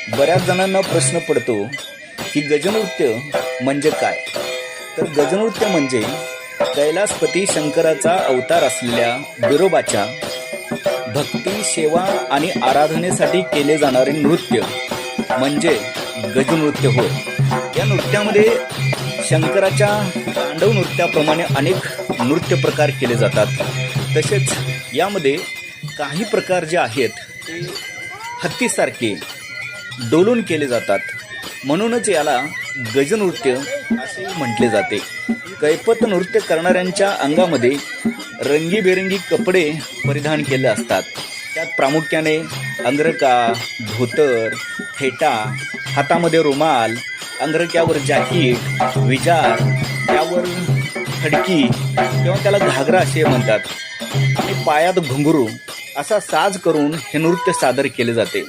बऱ्याच जणांना प्रश्न पडतो की गजनृत्य म्हणजे काय. तर गजनृत्य म्हणजे कैलासपती शंकराचा अवतार असलेल्या बिरोबाच्या भक्ती, सेवा आणि आराधनेसाठी केले जाणारे नृत्य म्हणजे गजनृत्य होय. या नृत्यामध्ये शंकराच्या तांडव नृत्याप्रमाणे अनेक नृत्य प्रकार केले जातात. तसेच यामध्ये काही प्रकार जे आहेत ते हत्तीसारखे डोलून केले जातात, म्हणूनच याला गजनृत्य असे म्हटले जाते. कैपत नृत्य करणाऱ्यांच्या अंगामध्ये रंगीबेरंगी कपडे परिधान केले असतात. त्यात प्रामुख्याने अंगरखा, धोतर, फेटा, हातामध्ये रुमाल, अंगरख्यावर जॅकेट, विजार, त्यावर खडकी किंवा त्याला घागरा असे म्हणतात आणि पायात घुंगरू असा साज करून हे नृत्य सादर केले जाते.